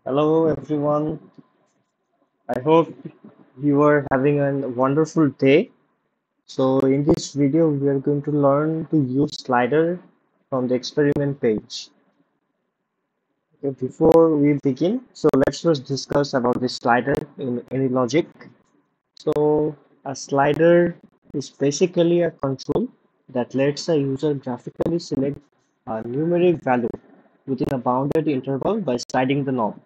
Hello everyone. I hope you are having a wonderful day. So in this video we are going to learn to use slider from the experiment page. Okay, before we begin, so let's first discuss about the slider in Anylogic. So a slider is basically a control that lets a user graphically select a numeric value within a bounded interval by sliding the knob.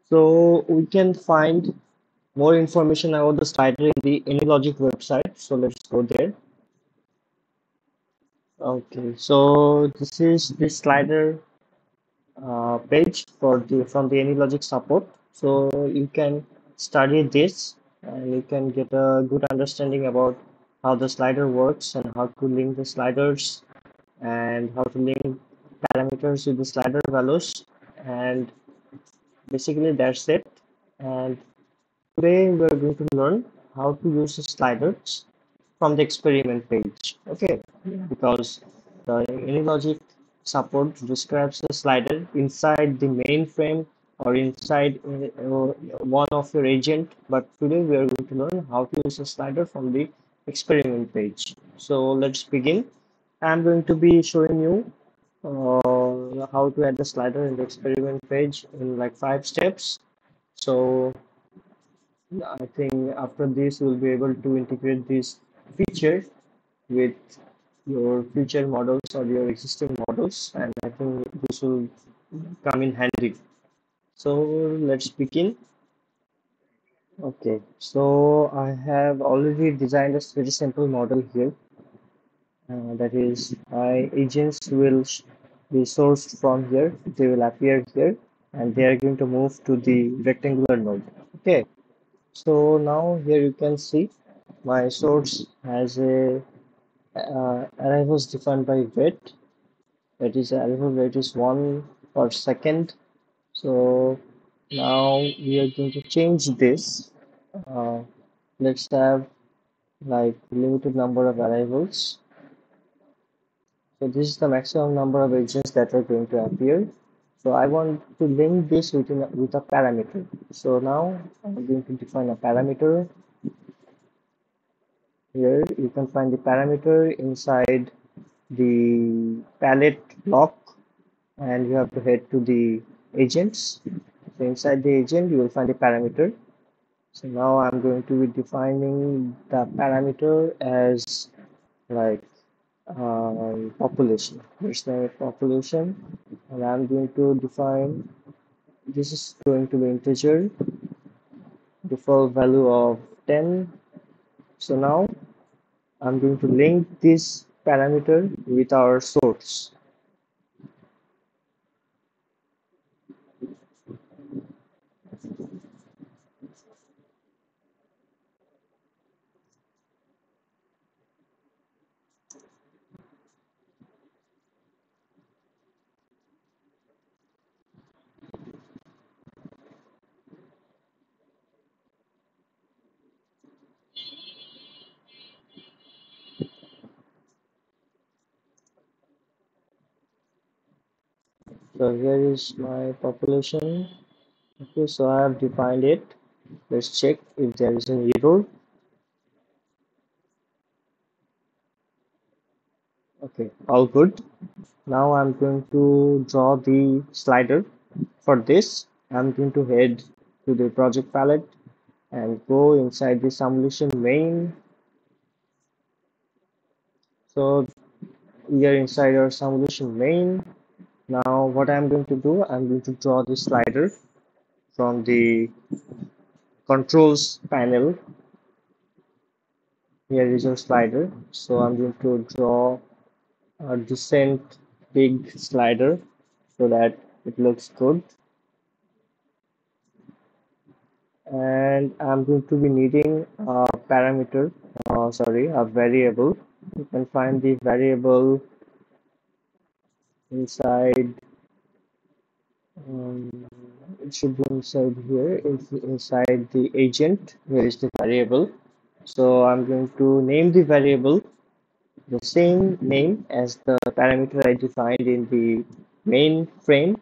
So we can find more information about the slider in the Anylogic website. So let's go there. Okay, so this is the slider page for the from the Anylogic support. So you can study this and you can get a good understanding about how the slider works and how to link the sliders and how to link parameters with the slider values. And basically that's it. And today we are going to learn how to use the sliders from the experiment page. Okay, because the Anylogic support describes the slider inside the mainframe or inside one of your agent. But today we are going to learn how to use the slider from the experiment page. So let's begin. I'm going to be showing you how to add the slider in the experiment page in like 5 steps. So I think after this, you'll be able to integrate this feature with your future models or your existing models, and I think this will come in handy. So let's begin. Okay, so I have already designed a very simple model here. That is, my agents will be sourced from here. They will appear here, and they are going to move to the rectangular node. Okay. So now here you can see my source has a array was defined by wait. That is arrival rate is 1 per second. So now we are going to change this. Uh, let's have like limited number of arrivals. So this is the maximum number of agents that are going to appear. So I want to link this with a parameter. So now I'm going to define a parameter. Here you can find the parameter inside the palette block, and you have to head to the agents. So inside the agent you will find the parameter. So now I'm going to be defining the parameter as like population. Here's the population, and I'm going to define this is going to be integer, default value of 10. So now I'm going to link this parameter with our source. So here is my population. Okay, so I have defined it. Let's check if there is an error. Okay, all good. Now I'm going to draw the slider. For this, I'm going to head to the project palette and go inside the simulation main. So we are inside our simulation main. Now what I'm going to do, I'm going to draw the slider from the controls panel. Here is our slider. So I'm going to draw a decent big slider so that it looks good. And I'm going to be needing a parameter, sorry, a variable. You can find the variable inside, um, it should be inside here, inside the agent. Here is the variable. So I'm going to name the variable the same name as the parameter I defined in the main frame.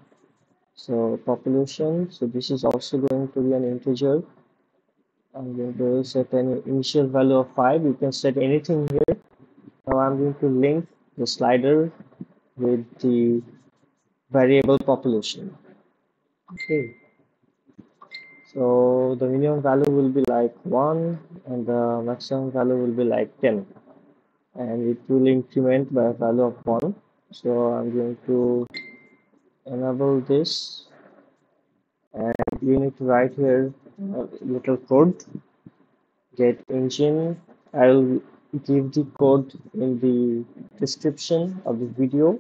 So population, so this is also going to be an integer. I'm going to set an initial value of 5. You can set anything here. Now I'm going to link the slider with the variable population. Okay, so the minimum value will be like 1 and the maximum value will be like 10, and it will increment by a value of 1. So I'm going to enable this, and you need to write here a little code, getEngine. I'll give the code in the description of the video.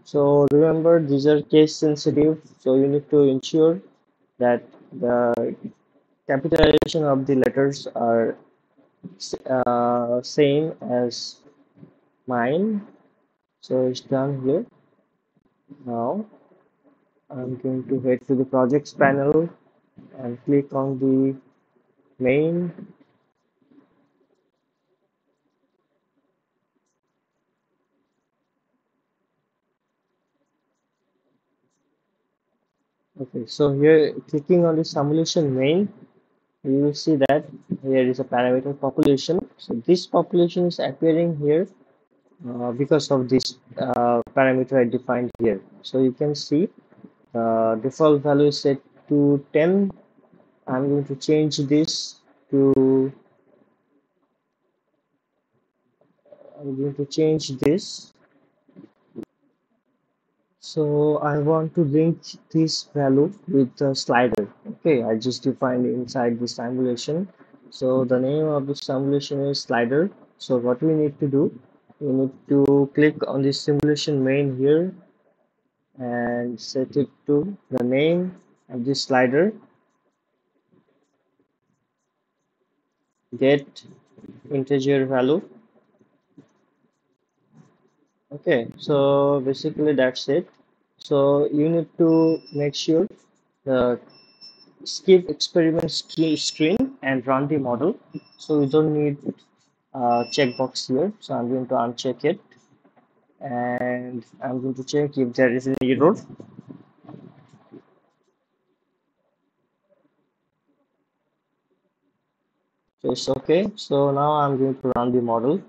So remember, these are case sensitive, so you need to ensure that the capitalization of the letters are same as mine. So it's done here. Now I'm going to head to the projects panel and click on the main. Okay, so here clicking on the simulation main, you will see that here is a parameter population. So this population is appearing here because of this parameter I defined here. So you can see default value is set to 10. I'm going to change this to I'm going to change this. So I want to link this value with the slider. Okay, I just defined inside the simulation. So the name of the simulation is slider. So what we need to do, we need to click on the simulation main here and set it to the name of the slider, get integer value. Okay, so basically that's it. So you need to make sure the skip experiment screen and run the model. So we don't need checkbox here. So I'm going to uncheck it, and I'm going to check if there is an error. So it's okay. So now I'm going to run the model.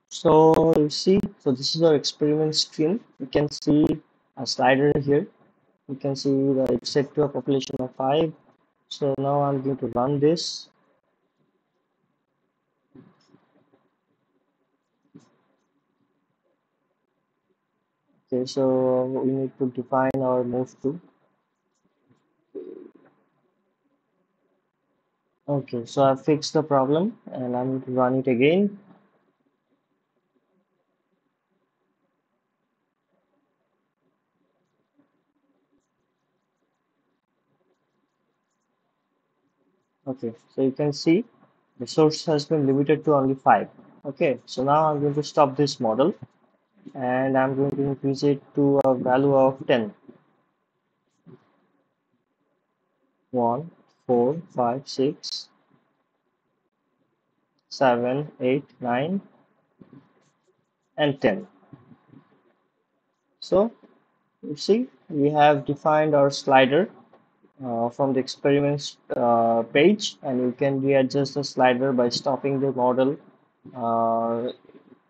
So you see, so this is our experiment screen. You can see a slider here. You can see that it's set to a population of 5. So now I'm going to run this. Okay, so we need to define our move to. Okay, so I fixed the problem and I'm going to run it again. Okay, so you can see the source has been limited to only 5. Okay, so now I'm going to stop this model and I'm going to increase it to a value of 10. 1, 4, 5, 6, 7, 8, 9, and 10. So you see, we have defined our slider from the experiments page, and you can readjust the slider by stopping the model, uh,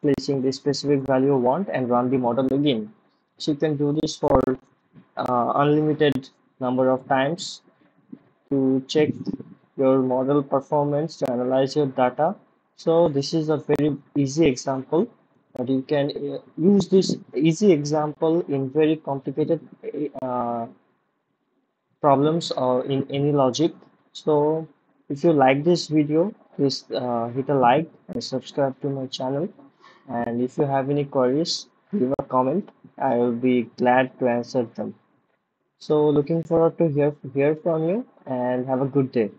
placing the specific value you want, and run the model again. So you can do this for unlimited number of times to check your model performance, to analyze your data. So this is a very easy example, but you can use this easy example in very complicated problems or in Anylogic. So if you like this video, please hit a like and subscribe to my channel. And if you have any queries, leave a comment. I will be glad to answer them. So looking forward to hear from you, and have a good day.